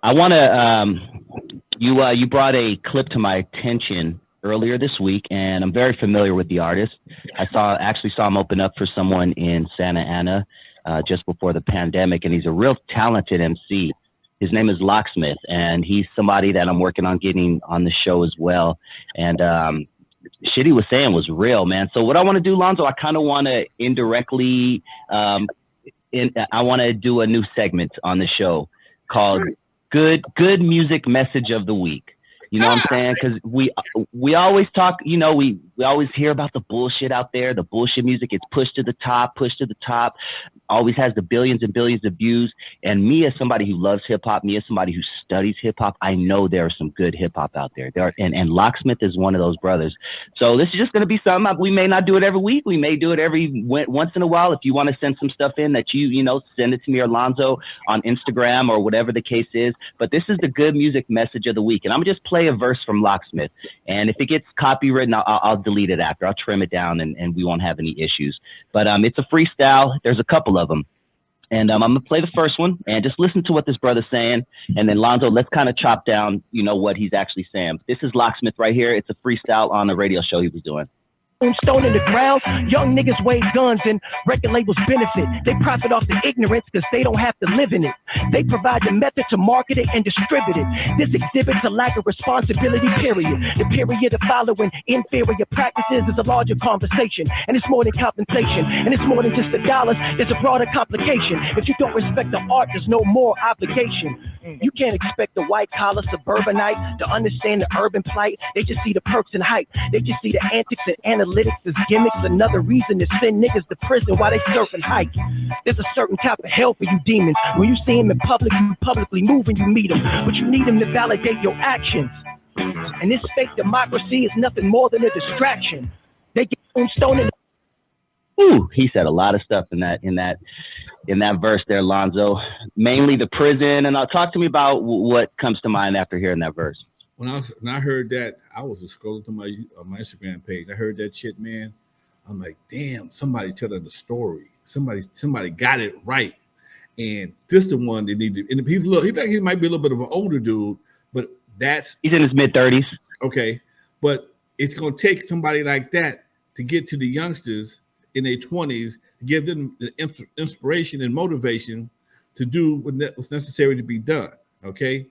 I want to. You brought a clip to my attention earlier this week, and I'm very familiar with the artist. I actually saw him open up for someone in Santa Ana just before the pandemic, and he's a real talented MC. His name is LOCKSMITH, and he's somebody that I'm working on getting on the show as well. And shit he was saying was real, man. So what I want to do, Lonzo, I kind of want to indirectly, I want to do a new segment on the show called Good Music Message of the Week. You know what I'm saying? Because we always talk, you know, we always hear about the bullshit out there. The bullshit music gets pushed to the top, always has the billions and billions of views. And me as somebody who loves hip hop, me as somebody who studies hip hop, I know there are some good hip hop out there. And LOCKSMITH is one of those brothers. So this is just going to be something. We may not do it every week. We may do it every once in a while. If you want to send some stuff in that you know, send it to me or Lonzo on Instagram or whatever the case is. But this is the good music message of the week. And I'm just play a verse from LOCKSMITH, and if it gets copywritten, I'll delete it after. I'll trim it down, and we won't have any issues. But it's a freestyle. There's a couple of them, and I'm gonna play the first one and just listen to what this brother's saying, and then Lonzo, let's kind of chop down, you know, what he's actually saying. This is LOCKSMITH right here. It's a freestyle on the radio show he was doing. Stone in the ground, young niggas wave guns and record labels benefit. They profit off the ignorance because they don't have to live in it. They provide the method to market it and distribute it. This exhibits a lack of responsibility, period. The period of following inferior practices is a larger conversation, and it's more than compensation, and it's more than just the dollars. It's a broader complication. If you don't respect the art, there's no more obligation. You can't expect the white-collar suburbanite to understand the urban plight. They just see the perks and hype. They just see the antics and analytics as gimmicks. Another reason to send niggas to prison while they surfing hike. There's a certain type of hell for you demons. When you see them in public, you publicly move and you meet them. But you need them to validate your actions. And this fake democracy is nothing more than a distraction. They get stoned. Ooh, he said a lot of stuff in that verse there, Lonzo. Mainly the prison, and talk to me about what comes to mind after hearing that verse. When I heard that, I was just scrolling through my Instagram page. I heard that shit, man. I'm like, damn, somebody telling the story. Somebody got it right. And this the one they need to. And he think he might be a little bit of an older dude, but he's in his mid-30s. Okay, but it's gonna take somebody like that to get to the youngsters in their 20s, give them the inspiration and motivation to do what's necessary to be done. Okay.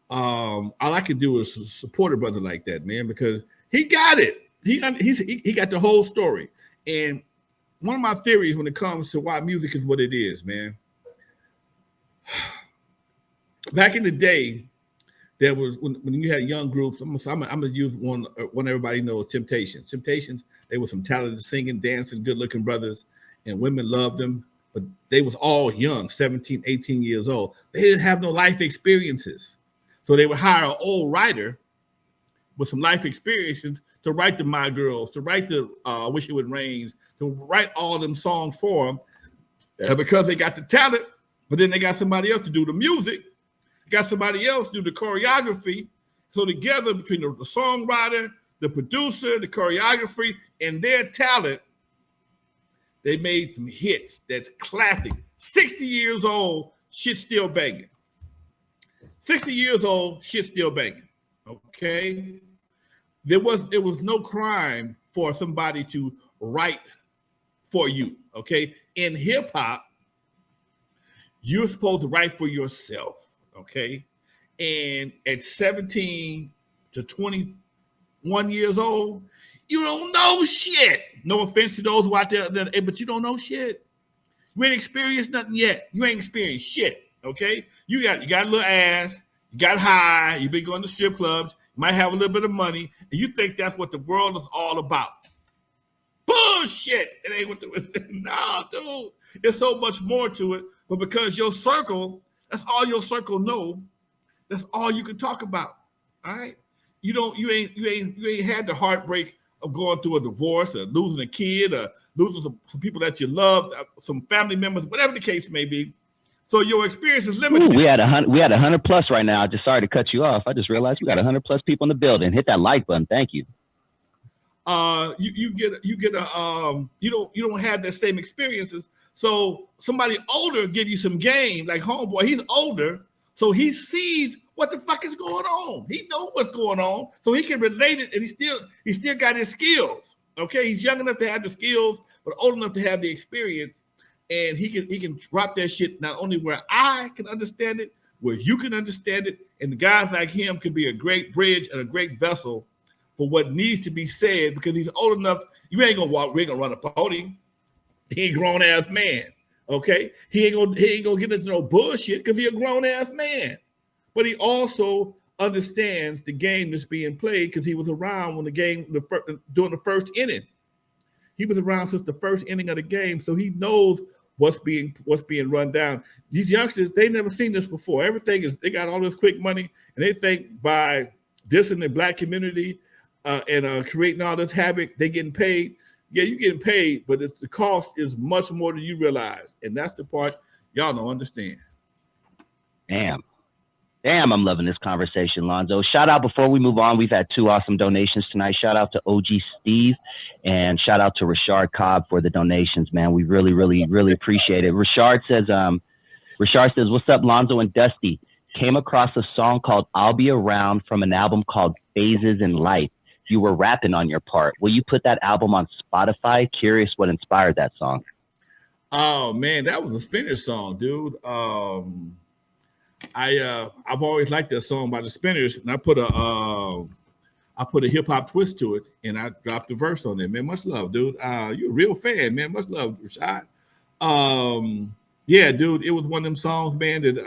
All I can do is support a brother like that, man, because he got it. He got the whole story. And one of my theories when it comes to why music is what it is, man. Back in the day, there was when you had young groups. I'm gonna use one everybody knows, Temptations. Temptations, they were some talented singing, dancing, good-looking brothers, and women loved them, but they was all young, 17, 18 years old. They didn't have no life experiences. So they would hire an old writer with some life experiences to write the My Girls, to write the Wish It Would Rains, to write all them songs for them. And because they got the talent, but then they got somebody else to do the music, got somebody else to do the choreography. So together between the songwriter, the producer, the choreography, and their talent, they made some hits that's classic. 60 years old, shit still banging. 60 years old, shit still banging. Okay, there was no crime for somebody to write for you. Okay, in hip hop, you're supposed to write for yourself. Okay, and at 17 to 21 years old, you don't know shit. No offense to those who out there, but you don't know shit. You ain't experienced nothing yet. You ain't experienced shit. Okay, you got a little ass, you got high, you've been going to strip clubs, you might have a little bit of money, and you think that's what the world is all about. Bullshit! It ain't what nah, dude. There's so much more to it, but because your circle, that's all your circle know, that's all you can talk about. All right, you ain't had the heartbreak of going through a divorce or losing a kid or losing some people that you love, some family members, whatever the case may be. So your experience is limited. Ooh, we had 100 plus right now. Just sorry to cut you off. I just realized we got 100 plus people in the building. Hit that like button. Thank you. You don't have that same experiences. So somebody older give you some game, like homeboy. He's older, so he sees what the fuck is going on. He knows what's going on, so he can relate it, and he still got his skills. Okay, he's young enough to have the skills, but old enough to have the experience, and he can drop that shit not only where I can understand it, where you can understand it, and guys like him can be a great bridge and a great vessel for what needs to be said, because he's old enough. You ain't gonna walk, we ain't gonna run a podium. He ain't grown ass man. Okay, he ain't gonna get into no bullshit because he a grown ass man. But he also understands the game that's being played because he was around when the game during the first inning. He was around since the first inning of the game, so he knows what's being run down. These youngsters, they never seen this before. They got all this quick money, and they think by dissing the black community and creating all this havoc, they getting paid. Yeah, you're getting paid, but the cost is much more than you realize. And that's the part y'all don't understand. Damn, I'm loving this conversation, Lonzo. Shout out before we move on. We've had 2 awesome donations tonight. Shout out to OG Steve and shout out to Rashard Cobb for the donations, man. We really, really, really appreciate it. Rashard says, what's up, Lonzo and Dusty? Came across a song called I'll Be Around from an album called Phases in Life. You were rapping on your part. Will you put that album on Spotify? Curious what inspired that song. Oh man, that was a Spinners song, dude. I've always liked that song by the Spinners, and I put a hip hop twist to it, and I dropped the verse on it. Man, much love, dude. You're a real fan, man. Much love, Rashad. Yeah, dude, it was one of them songs, man, that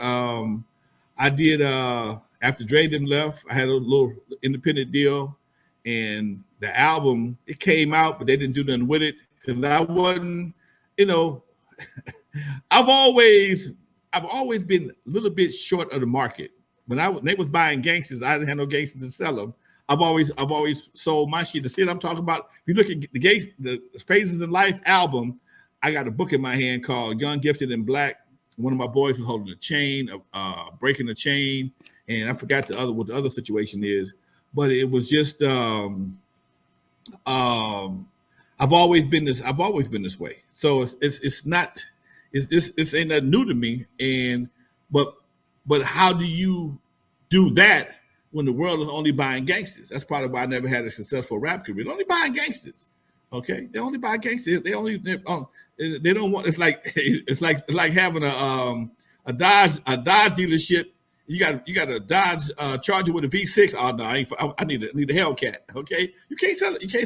I did after Dre didn't left. I had a little independent deal. And the album, it came out, but they didn't do nothing with it because I wasn't, I've always been a little bit short of the market. When they was buying gangsters, I didn't have no gangsters to sell them. I've always sold my shit. The shit I'm talking about. If you look at the Phases in Life album, I got a book in my hand called Young, Gifted, and Black. One of my boys is holding a chain, breaking the chain, and I forgot what the other situation is. But it was just I've always been this way. So it's ain't nothing new to me. And but how do you do that when the world is only buying gangsters? That's probably why I never had a successful rap career. They're only buying gangsters. Okay, they only buy gangsters. They don't want. It's like having a Dodge dealership. You got a Dodge Charger with a V6. Oh no, I need a Hellcat. Okay, you can't sell it. You can't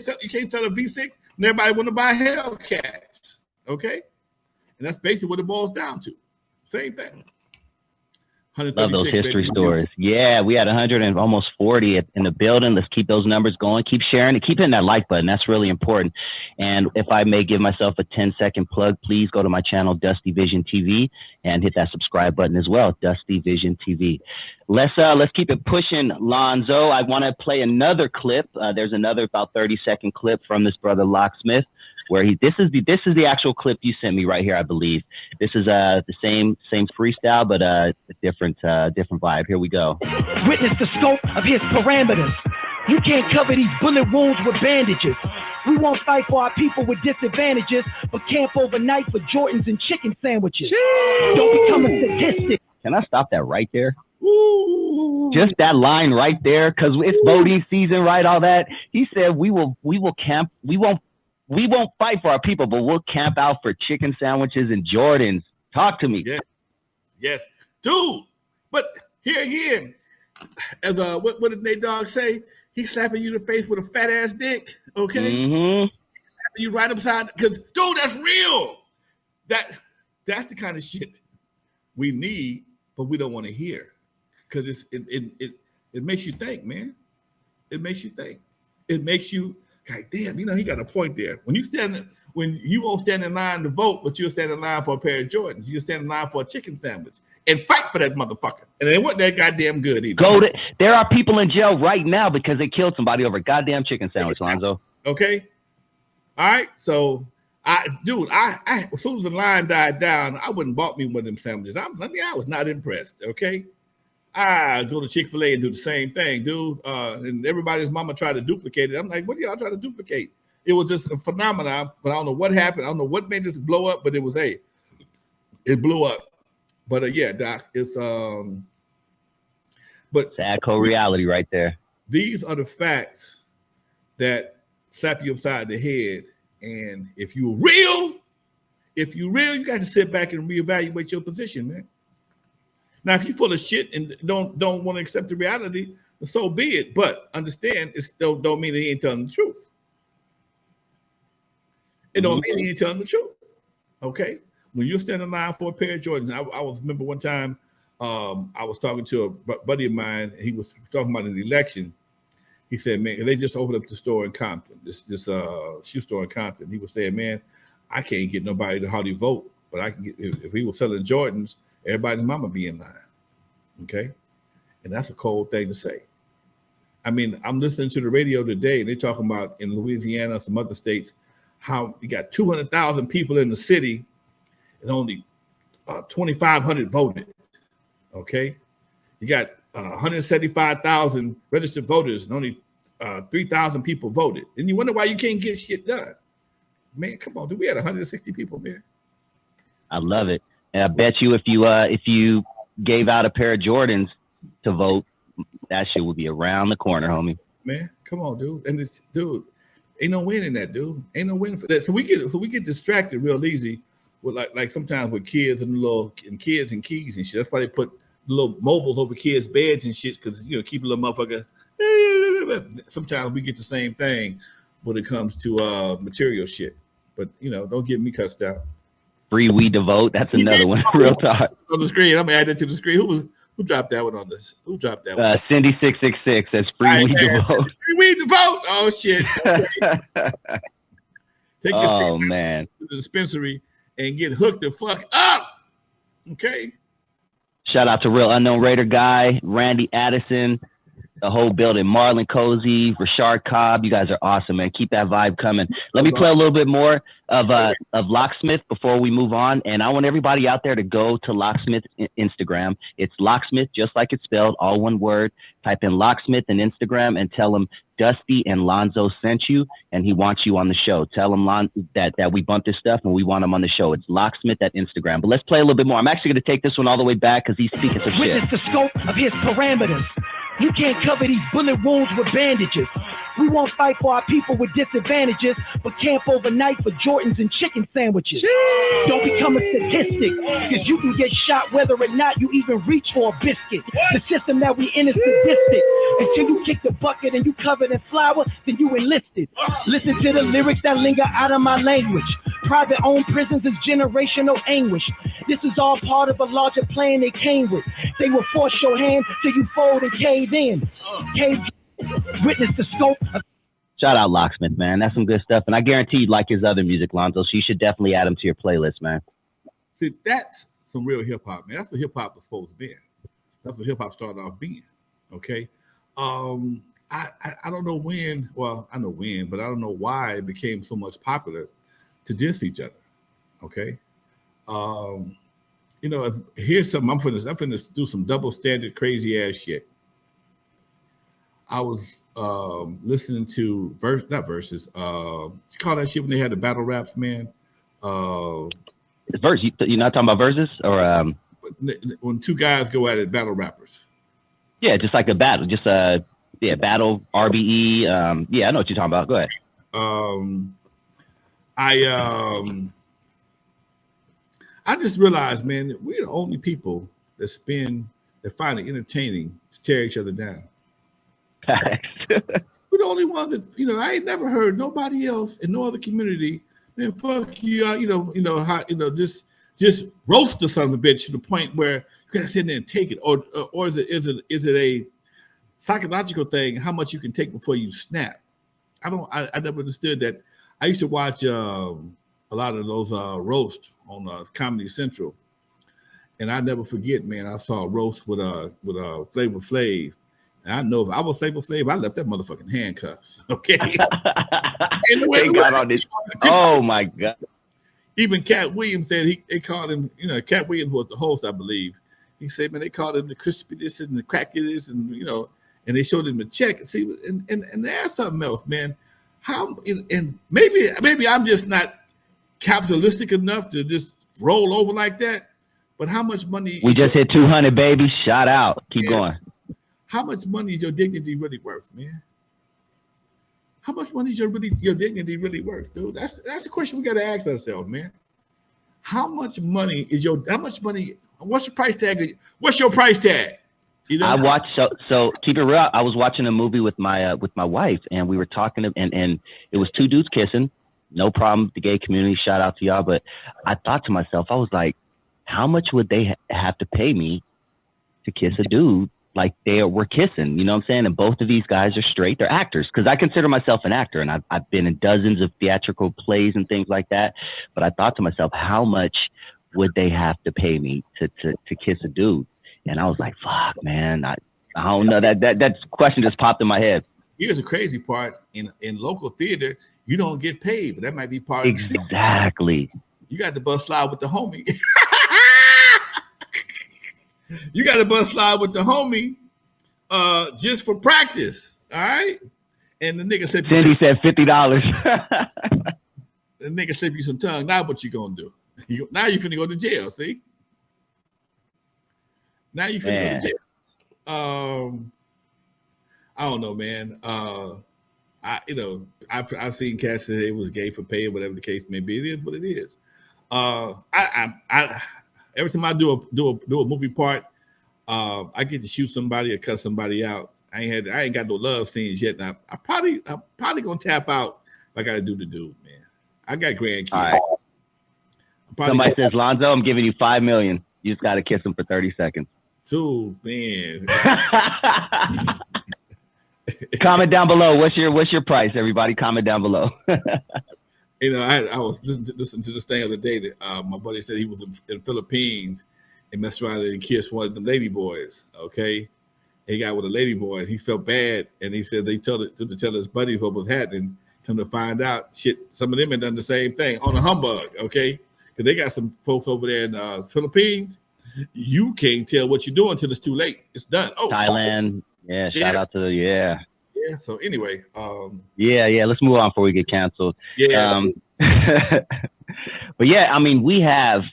sell a V6 and everybody want to buy Hellcats. Okay, and that's basically what it boils down to. Same thing. Love those history stories. Yeah, we had 100 and almost 40 in the building. Let's keep those numbers going. Keep sharing it. Keep hitting that like button. That's really important. And if I may give myself a 10-second plug, please go to my channel, Dusty Vision TV, and hit that subscribe button as well, Dusty Vision TV. Let's keep it pushing, Lonzo. I want to play another clip. There's another about 30-second clip from this brother Locksmith, where this is the actual clip you sent me right here, I believe. This is the same freestyle, but a different vibe. Here we go. Witness the scope of his parameters. You can't cover these bullet wounds with bandages. We won't fight for our people with disadvantages, but camp overnight for Jordans and chicken sandwiches. Jeez. Don't become a statistic. Can I stop that right there? Ooh. Just that line right there, because it's voting season, right? All that. He said we won't fight for our people, but we'll camp out for chicken sandwiches and Jordans. Talk to me. Yes, dude. But here again, as what did Nate Dogg say? He's slapping you in the face with a fat ass dick. Okay, you right upside, because dude, that's real. That's the kind of shit we need, but we don't want to hear, because it makes you think, man. It makes you think. It makes you. God damn, he got a point there. When you won't stand in line to vote, but you'll stand in line for a pair of Jordans. You'll stand in line for a chicken sandwich and fight for that motherfucker. And they weren't that goddamn good either. There are people in jail right now because they killed somebody over a goddamn chicken sandwich, Lonzo. Okay. All right. So I as soon as the line died down, I wouldn't bought me one of them sandwiches. I was not impressed. Okay. I go to Chick-fil-A and do the same thing, dude. And everybody's mama tried to duplicate it. I'm like, what are y'all trying to duplicate? It was just a phenomenon, but I don't know what happened. I don't know what made this blow up, but it blew up. But yeah, Doc, it's But sad co-reality right there. These are the facts that slap you upside the head. And if you're real, you got to sit back and reevaluate your position, man. Now, if you're full of shit and don't want to accept the reality, so be it. But understand, it still don't mean that he ain't telling the truth. It don't mean he ain't telling the truth. Okay? When you stand in line for a pair of Jordans, I was remember one time I was talking to a buddy of mine, and he was talking about an election. He said, man, they just opened up the store in Compton, this shoe store in Compton. He was saying, man, I can't get nobody to hardly vote, but I can get, if we were selling Jordans, everybody's mama be in line. Okay? And that's a cold thing to say. I mean, I'm listening to the radio today, and they're talking about in Louisiana, some other states, how you got 200,000 people in the city and only 2,500 voted. Okay? You got 175,000 registered voters and only 3,000 people voted. And you wonder why you can't get shit done. Man, come on, dude. We had 160 people there. I love it. And I bet you if you gave out a pair of Jordans to vote, that shit would be around the corner, homie. Man, come on, dude. And this dude, ain't no win in that, dude. Ain't no win for that. So we get distracted real easy with like sometimes with kids and kids and keys and shit. That's why they put little mobiles over kids' beds and shit, because keep a little motherfucker. Sometimes we get the same thing when it comes to material shit. But don't get me cussed out. Free weed to vote. That's another one. Real talk. On the screen. I'm gonna add that to the screen. Who dropped that one on this? Who dropped that one? Cindy 666 says free weed to vote. Free weed to vote. Oh shit. Okay. Take your man to the dispensary and get hooked the fuck up. Okay. Shout out to Real Unknown Raider Guy, Randy Addison, the whole building, Marlon Cozy, Rashard Cobb. You guys are awesome, man. Keep that vibe coming. Let me play a little bit more of Locksmith before we move on. And I want everybody out there to go to Locksmith Instagram. It's Locksmith, just like it's spelled, all one word. Type in Locksmith in Instagram and tell him Dusty and Lonzo sent you, and he wants you on the show. Tell him that we bumped his stuff and we want him on the show. It's Locksmith at Instagram. But let's play a little bit more. I'm actually going to take this one all the way back because he's speaking some shit. Witness the scope of his parameters. You can't cover these bullet wounds with bandages. We won't fight for our people with disadvantages, but camp overnight for Jordans and chicken sandwiches. Don't become a statistic, because you can get shot whether or not you even reach for a biscuit. The system that we in is sadistic. Until you kick the bucket and you covered in flour, then you enlisted. Listen to the lyrics that linger out of my language. Private owned prisons is generational anguish. This is all part of a larger plan they came with. They will force your hand till you fold and cave in. Witness the scope of. Shout out Locksmith, man. That's some good stuff. And I guarantee you'd like his other music, Lonzo. So you should definitely add him to your playlist, man. See, that's some real hip hop, man. That's what hip hop was supposed to be. That's what hip hop started off being. Okay. I don't know when, well, I know when, but I don't know why it became so much popular to diss each other. Okay. Here's something I'm finna do some double standard crazy ass shit. I was listening to verses. You call that shit when they had the battle raps, man. Verse. You're not talking about verses, or when two guys go at it, battle rappers. Yeah, just like a battle. Just battle RBE. Yeah, I know what you're talking about. Go ahead. I just realized, man, that we're the only people that find it entertaining to tear each other down. We're the only ones that, I ain't never heard nobody else in no other community, man, fuck you, just roast the son of a bitch to the point where you gotta sit there and take it, or is it a psychological thing, how much you can take before you snap? I never understood that. I used to watch a lot of those roast on Comedy Central, and I never forget, man. I saw a roast with Flavor Flav, and I know if I was Flavor Flav, I left that motherfucking handcuffs. Okay. Oh my god. Even Cat Williams said they called him. Cat Williams was the host, I believe. He said, man, they called him the crispy this and the cracky this, and and they showed him the check. See, and there's something else, man. How and maybe I'm just not capitalistic enough to just roll over like that. But how much money? We just hit 200, baby. Shout out. Keep going. how much money is your dignity really worth, man? How much money is your dignity really worth, dude? That's the question we got to ask ourselves, man. How much money? What's your price tag? What's your price tag? You know? I watched so keep it real. I was watching a movie with my wife, and we were talking and it was two dudes kissing. No problem, the gay community. Shout out to y'all. But I thought to myself, I was like, how much would they have to pay me to kiss a dude like they were kissing? You know what I'm saying? And both of these guys are straight. They're actors, because I consider myself an actor, and I've been in dozens of theatrical plays and things like that. But I thought to myself, how much would they have to pay me to kiss a dude? And I was like, fuck, man, I don't know. That question just popped in my head. Here's the crazy part. In local theater, you don't get paid, but that might be part of the exactly. You got to bust slide with the homie. You got to bust slide with the homie just for practice. All right. And the nigga said Cindy said $50. The nigga slip you some tongue. Now what you gonna do? Now you finna go to jail, see? Now you finna go to jail. I don't know, man. I've seen cats say it was gay for pay or whatever the case may be. It is what it is. Every time I do a movie part, I get to shoot somebody or cut somebody out. I ain't got no love scenes yet. And I'm probably gonna tap out like I do the dude, man. I got grandkids. All right. Somebody says, Lonzo, I'm giving you $5 million. You just got to kiss him for 30 seconds. Dude, man. Comment down below. What's your price, everybody? Comment down below. You know, I was listening to this thing the other day that my buddy said he was in the Philippines and messed around and kissed one of the lady boys. Okay, he got with a lady boy and he felt bad, and he said they tell his buddies what was happening. Come to find out, shit, some of them had done the same thing on a humbug. Okay, because they got some folks over there in Philippines. You can't tell what you're doing till it's too late. It's done. Oh, Thailand. Yeah, shout out to Yeah. So anyway, yeah. Let's move on before we get canceled. Yeah. But yeah, I mean, we have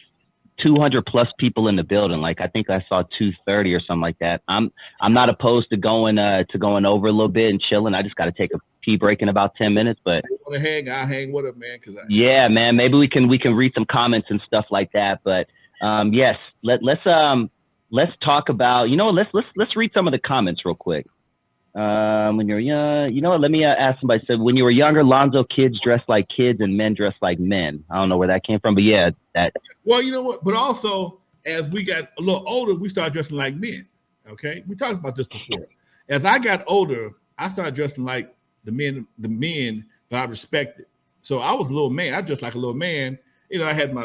200 plus people in the building. Like, I think I saw 230 or something like that. I'm not opposed to going over a little bit and chilling. I just got to take a pee break in about 10 minutes. But I'll hang with him, man. Yeah, man. Maybe we can read some comments and stuff like that. But yes, let's talk about. Let's read some of the comments real quick. When you're young, let me ask somebody. Said, when you were younger, Lonzo, kids dressed like kids and men dressed like men. I don't know where that came from, but yeah, that. Well, you know what? But also, as we got a little older, we started dressing like men. Okay, we talked about this before. As I got older, I started dressing like the men that I respected. So I was a little man. I dressed like a little man. You know, I had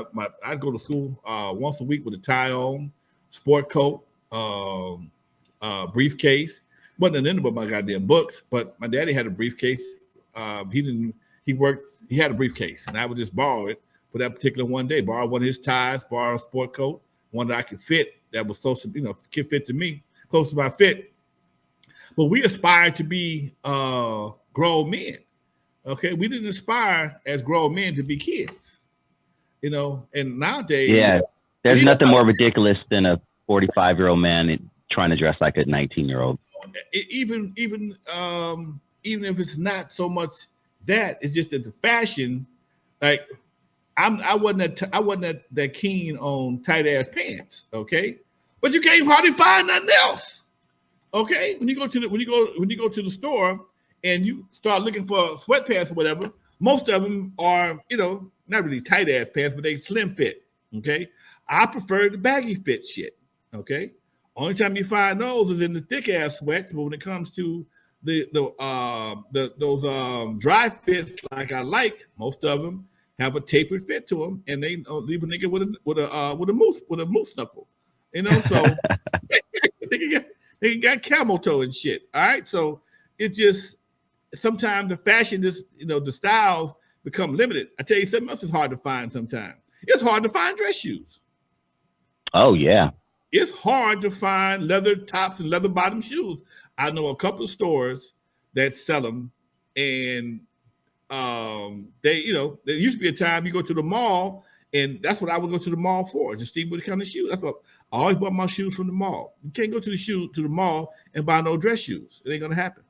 I'd go to school once a week with a tie on, sport coat, briefcase. Wasn't in about my goddamn books, but my daddy had a briefcase. He had a briefcase, and I would just borrow it for that particular one day. Borrow one of his ties, borrow a sport coat, one that I could fit, that was close to, could fit to me, close to my fit. But we aspired to be grown men. Okay, we didn't aspire as grown men to be kids. And nowadays, yeah, there's nothing more ridiculous than a 45-year-old man trying to dress like a 19-year-old. Even if it's not so much that, it's just that the fashion. Like, I wasn't that keen on tight ass pants. Okay, but you can't hardly find nothing else. Okay, when you go to the store and you start looking for sweatpants or whatever, most of them are not really tight ass pants, but they slim fit. Okay, I prefer the baggy fit shit. Okay. Only time you find those is in the thick ass sweats, but when it comes to those dry fits, like I like, most of them have a tapered fit to them, and they leave a nigga with a moose knuckle, So they got camel toe and shit. All right, so it just sometimes the fashion, the styles become limited. I tell you, something else is hard to find. Sometimes it's hard to find dress shoes. Oh yeah. It's hard to find leather tops and leather bottom shoes. I know a couple of stores that sell them, and there used to be a time you go to the mall, and that's what I would go to the mall for, to see what kind of shoes. That's what I always bought my shoes from the mall. You can't go to the mall and buy no dress shoes. It ain't gonna happen.